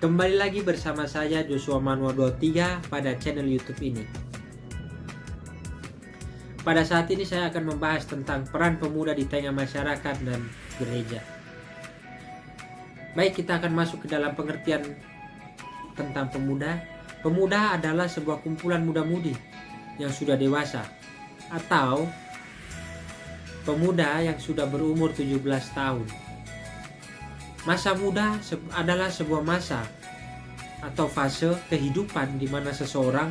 Kembali lagi bersama saya Joshua Manuel 23 pada channel YouTube ini. Pada saat ini saya akan membahas tentang peran pemuda di tengah masyarakat dan gereja. Baik, kita akan masuk ke dalam pengertian tentang pemuda. Pemuda adalah sebuah kumpulan muda-mudi yang sudah dewasa atau pemuda yang sudah berumur 17 tahun. Masa muda adalah sebuah masa atau fase kehidupan di mana seseorang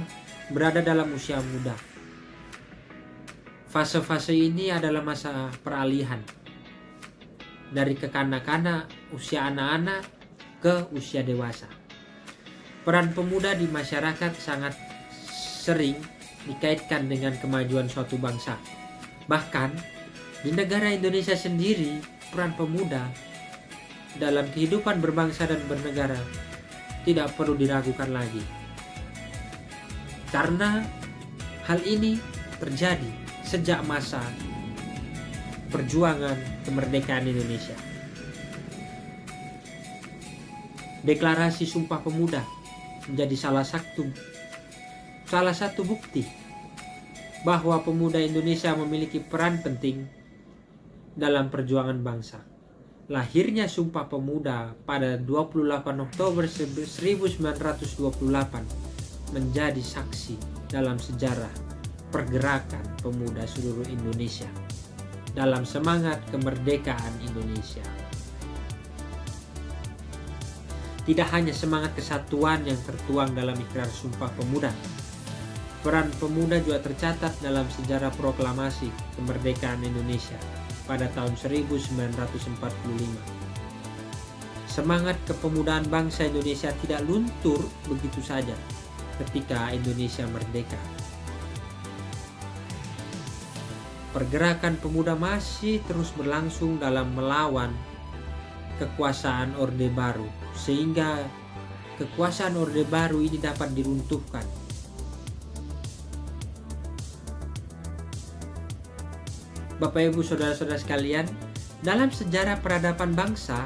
berada dalam usia muda. Fase-fase ini adalah masa peralihan dari kekanak-kanak, usia anak-anak ke usia dewasa. Peran pemuda di masyarakat sangat sering dikaitkan dengan kemajuan suatu bangsa. Bahkan di negara Indonesia sendiri, peran pemuda dalam kehidupan berbangsa dan bernegara tidak perlu diragukan lagi, karena hal ini terjadi sejak masa perjuangan kemerdekaan Indonesia. Deklarasi Sumpah Pemuda menjadi salah satu bukti bahwa pemuda Indonesia memiliki peran penting dalam perjuangan bangsa. Lahirnya Sumpah Pemuda pada 28 Oktober 1928 menjadi saksi dalam sejarah pergerakan pemuda seluruh Indonesia dalam semangat kemerdekaan Indonesia. Tidak hanya semangat kesatuan yang tertuang dalam ikrar Sumpah Pemuda, peran pemuda juga tercatat dalam sejarah proklamasi kemerdekaan Indonesia pada tahun 1945. Semangat kepemudaan bangsa Indonesia tidak luntur begitu saja ketika Indonesia merdeka. Pergerakan pemuda masih terus berlangsung dalam melawan kekuasaan Orde Baru, sehingga kekuasaan Orde Baru ini dapat diruntuhkan. Bapak Ibu Saudara-saudara sekalian, dalam sejarah peradaban bangsa,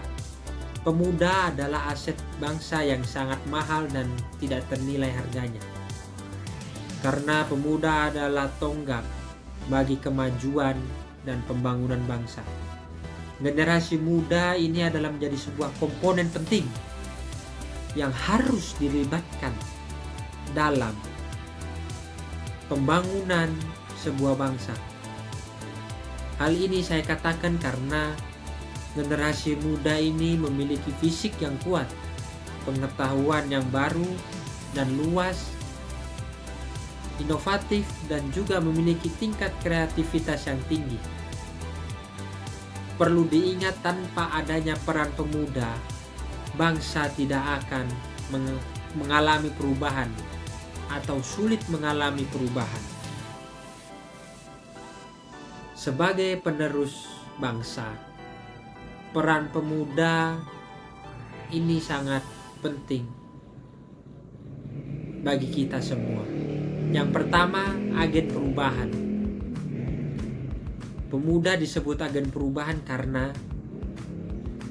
pemuda adalah aset bangsa yang sangat mahal dan tidak ternilai harganya. Karena pemuda adalah tonggak bagi kemajuan dan pembangunan bangsa. Generasi muda ini adalah menjadi sebuah komponen penting yang harus dilibatkan dalam pembangunan sebuah bangsa. Hal ini saya katakan karena generasi muda ini memiliki fisik yang kuat, pengetahuan yang baru dan luas, inovatif, dan juga memiliki tingkat kreativitas yang tinggi. Perlu diingat, tanpa adanya peran pemuda, bangsa tidak akan mengalami perubahan atau sulit mengalami perubahan. Sebagai penerus bangsa, peran pemuda ini sangat penting bagi kita semua. Yang pertama, agen perubahan. Pemuda disebut agen perubahan karena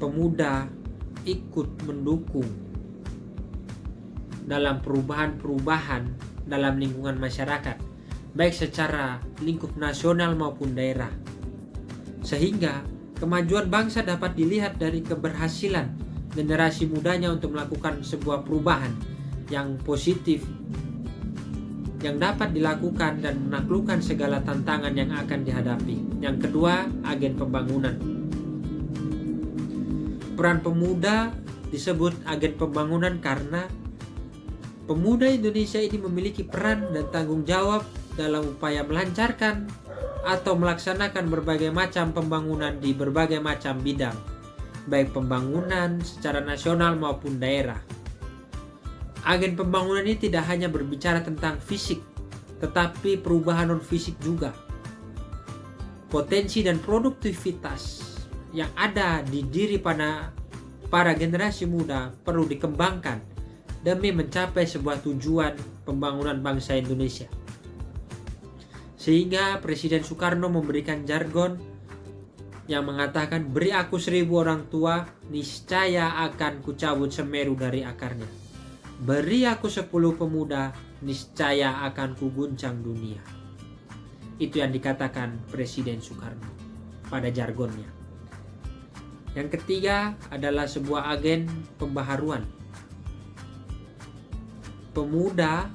pemuda ikut mendukung dalam perubahan-perubahan dalam lingkungan masyarakat, baik secara lingkup nasional maupun daerah, sehingga kemajuan bangsa dapat dilihat dari keberhasilan generasi mudanya untuk melakukan sebuah perubahan yang positif yang dapat dilakukan dan menaklukkan segala tantangan yang akan dihadapi. Yang kedua, agen pembangunan. Peran pemuda disebut agen pembangunan karena pemuda Indonesia ini memiliki peran dan tanggung jawab dalam upaya melancarkan atau melaksanakan berbagai macam pembangunan di berbagai macam bidang, baik pembangunan secara nasional maupun daerah. Agen pembangunan ini tidak hanya berbicara tentang fisik, tetapi perubahan non-fisik juga. Potensi dan produktivitas yang ada di diri para generasi muda perlu dikembangkan demi mencapai sebuah tujuan pembangunan bangsa Indonesia. Sehingga Presiden Soekarno memberikan jargon yang mengatakan, beri aku 1000 orang tua, niscaya akan kucabut Semeru dari akarnya. Beri aku 10 pemuda, niscaya akan kuguncang dunia. Itu yang dikatakan Presiden Soekarno pada jargonnya. Yang ketiga adalah sebuah agen pembaharuan. Pemuda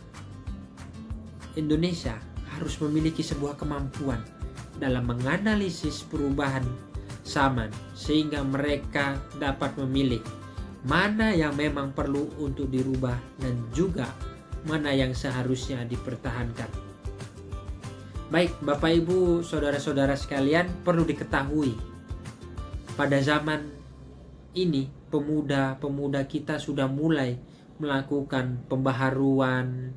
Indonesia harus memiliki sebuah kemampuan dalam menganalisis perubahan zaman sehingga mereka dapat memilih mana yang memang perlu untuk dirubah dan juga mana yang seharusnya dipertahankan. Baik, Bapak Ibu, saudara-saudara sekalian, perlu diketahui pada zaman ini pemuda-pemuda kita sudah mulai melakukan pembaharuan,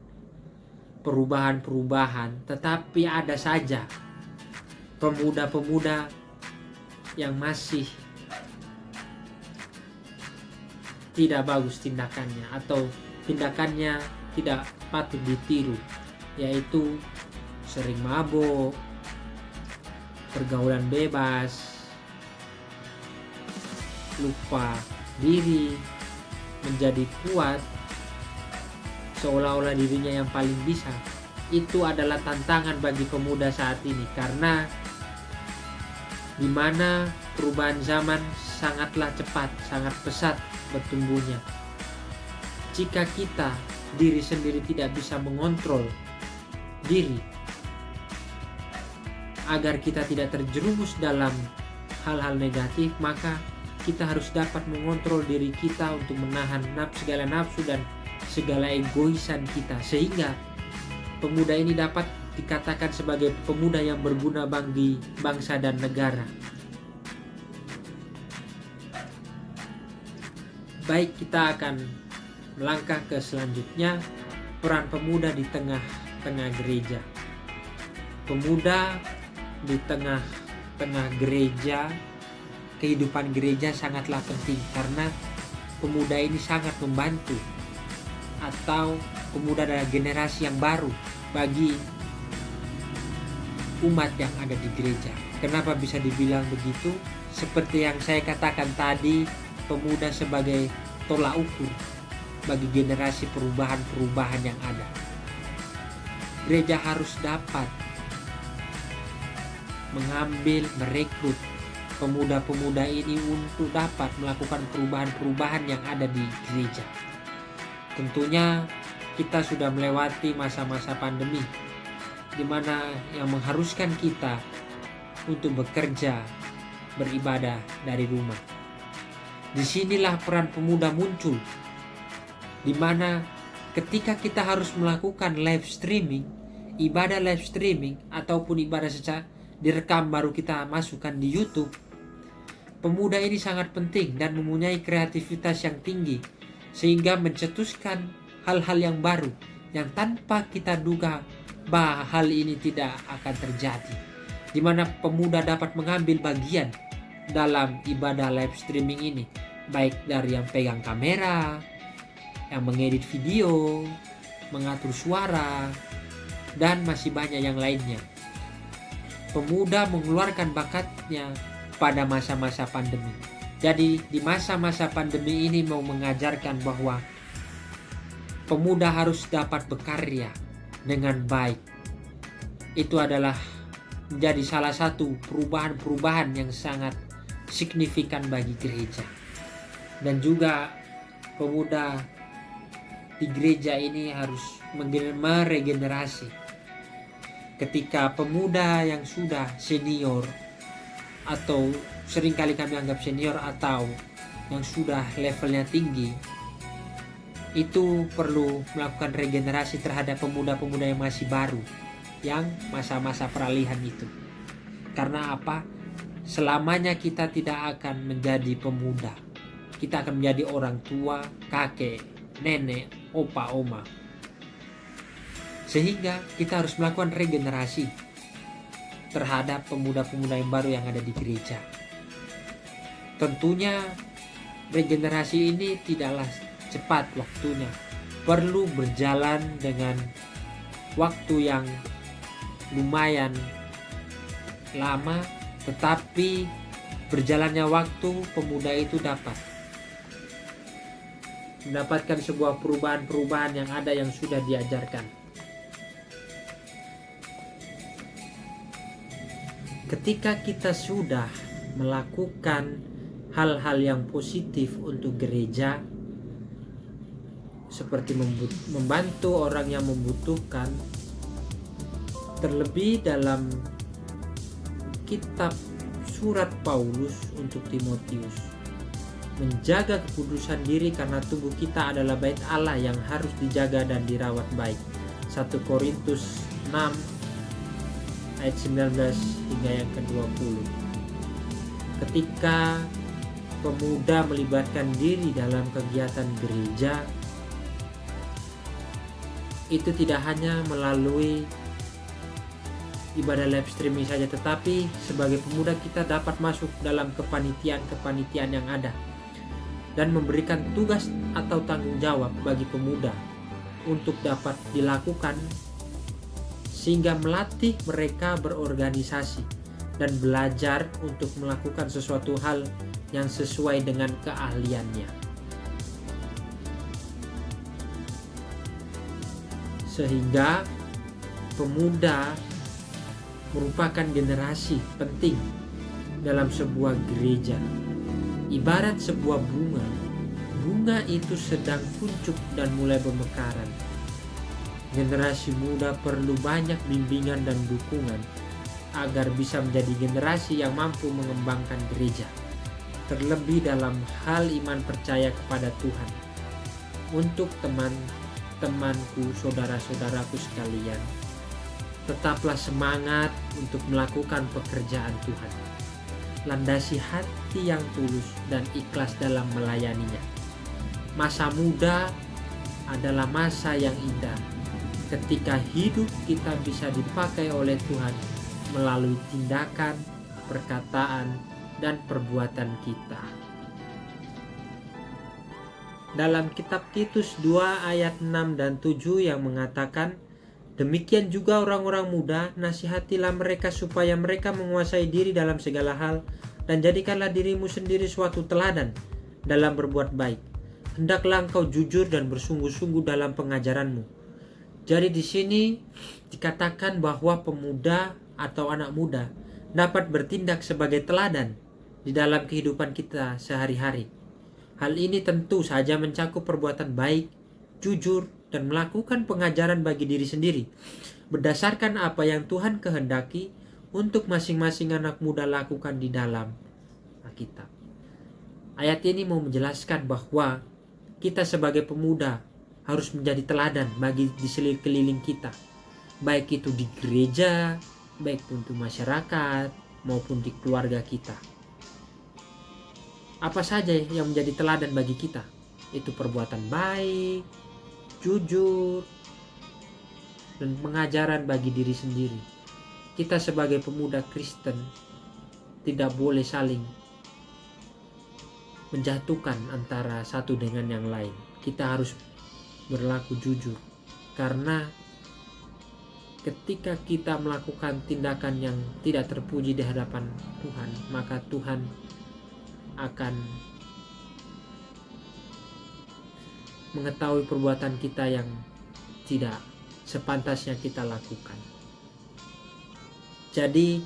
perubahan-perubahan, tetapi ada saja pemuda-pemuda yang masih tidak bagus tindakannya atau tindakannya tidak patut ditiru, yaitu sering mabuk, pergaulan bebas, lupa diri, menjadi kuat seolah-olah dirinya yang paling bisa. Itu adalah tantangan bagi pemuda saat ini, karena di mana perubahan zaman sangatlah cepat, sangat pesat bertumbuhnya. Jika kita diri sendiri tidak bisa mengontrol diri agar kita tidak terjerumus dalam hal-hal negatif, maka kita harus dapat mengontrol diri kita untuk menahan segala nafsu dan segala egoisan kita, sehingga pemuda ini dapat dikatakan sebagai pemuda yang berguna bagi bangsa dan negara. Baik, kita akan melangkah ke selanjutnya, peran pemuda di tengah-tengah gereja. Pemuda di tengah-tengah gereja, kehidupan gereja sangatlah penting, karena pemuda ini sangat membantu, atau pemuda adalah generasi yang baru bagi umat yang ada di gereja. Kenapa bisa dibilang begitu? Seperti yang saya katakan tadi, pemuda sebagai tolak ukur bagi generasi perubahan-perubahan yang ada. Gereja harus dapat merekrut pemuda-pemuda ini untuk dapat melakukan perubahan-perubahan yang ada di gereja. Tentunya kita sudah melewati masa-masa pandemi, di mana yang mengharuskan kita untuk bekerja, beribadah dari rumah. Disinilah peran pemuda muncul, di mana ketika kita harus melakukan live streaming, ibadah live streaming ataupun ibadah secara direkam baru kita masukkan di YouTube, pemuda ini sangat penting dan mempunyai kreativitas yang tinggi sehingga mencetuskan hal-hal yang baru yang tanpa kita duga bahwa hal ini tidak akan terjadi, di mana pemuda dapat mengambil bagian dalam ibadah live streaming ini, baik dari yang pegang kamera, yang mengedit video, mengatur suara, dan masih banyak yang lainnya. Pemuda mengeluarkan bakatnya pada masa-masa pandemi. Jadi di masa-masa pandemi ini mau mengajarkan bahwa pemuda harus dapat berkarya dengan baik. Itu adalah menjadi salah satu perubahan-perubahan yang sangat signifikan bagi gereja. Dan juga pemuda di gereja ini harus meregenerasi. Ketika pemuda yang sudah senior, atau seringkali kami anggap senior, atau yang sudah levelnya tinggi, itu perlu melakukan regenerasi terhadap pemuda-pemuda yang masih baru, yang masa-masa peralihan itu. Karena apa? Selamanya kita tidak akan menjadi pemuda. Kita akan menjadi orang tua, kakek, nenek, opa, oma. Sehingga kita harus melakukan regenerasi terhadap pemuda-pemuda yang baru yang ada di gereja. Tentunya regenerasi ini tidaklah cepat waktunya, perlu berjalan dengan waktu yang lumayan lama, tetapi berjalannya waktu, pemuda itu dapat mendapatkan sebuah perubahan-perubahan yang ada yang sudah diajarkan. Ketika kita sudah melakukan hal-hal yang positif untuk gereja, seperti membantu orang yang membutuhkan, terlebih dalam kitab surat Paulus untuk Timotius, menjaga kekudusan diri karena tubuh kita adalah bait Allah yang harus dijaga dan dirawat baik. 1 Korintus 6 ayat 19 hingga yang ke-20. Ketika pemuda melibatkan diri dalam kegiatan gereja, itu tidak hanya melalui ibadah live streaming saja, tetapi sebagai pemuda kita dapat masuk dalam kepanitiaan yang ada dan memberikan tugas atau tanggung jawab bagi pemuda untuk dapat dilakukan, sehingga melatih mereka berorganisasi dan belajar untuk melakukan sesuatu hal yang sesuai dengan keahliannya, sehingga pemuda merupakan generasi penting dalam sebuah gereja. Ibarat sebuah bunga itu sedang kuncup dan mulai bermekaran. Generasi muda perlu banyak bimbingan dan dukungan agar bisa menjadi generasi yang mampu mengembangkan gereja, terlebih dalam hal iman percaya kepada Tuhan. Untuk teman-temanku, saudara-saudaraku sekalian, tetaplah semangat untuk melakukan pekerjaan Tuhan. Landasi hati yang tulus dan ikhlas dalam melayaninya. Masa muda adalah masa yang indah ketika hidup kita bisa dipakai oleh Tuhan melalui tindakan, perkataan, dan perbuatan kita. Dalam kitab Titus 2 ayat 6 dan 7 yang mengatakan, demikian juga orang-orang muda, nasihatilah mereka supaya mereka menguasai diri dalam segala hal, dan jadikanlah dirimu sendiri suatu teladan dalam berbuat baik. Hendaklah engkau jujur dan bersungguh-sungguh dalam pengajaranmu. Jadi di sini dikatakan bahwa pemuda atau anak muda dapat bertindak sebagai teladan di dalam kehidupan kita sehari-hari. Hal ini tentu saja mencakup perbuatan baik, jujur, dan melakukan pengajaran bagi diri sendiri berdasarkan apa yang Tuhan kehendaki untuk masing-masing anak muda lakukan di dalam Alkitab. Ayat ini mau menjelaskan bahwa kita sebagai pemuda harus menjadi teladan bagi di sekeliling kita, baik itu di gereja, baik untuk masyarakat, maupun di keluarga kita. Apa saja yang menjadi teladan bagi kita? Itu perbuatan baik, jujur, dan pengajaran bagi diri sendiri. Kita sebagai pemuda Kristen tidak boleh saling menjatuhkan antara satu dengan yang lain. Kita harus berlaku jujur, karena ketika kita melakukan tindakan yang tidak terpuji di hadapan Tuhan, maka Tuhan akan mengetahui perbuatan kita yang tidak sepantasnya kita lakukan. Jadi,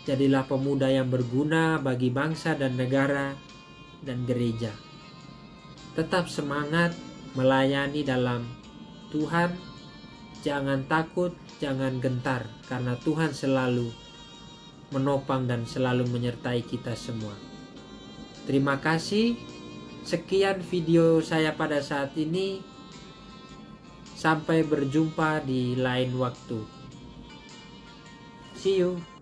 jadilah pemuda yang berguna bagi bangsa dan negara dan gereja. Tetap semangat melayani dalam Tuhan. Jangan takut, jangan gentar, karena Tuhan selalu menopang dan selalu menyertai kita semua. Terima kasih. Sekian video saya pada saat ini. Sampai berjumpa di lain waktu. See you.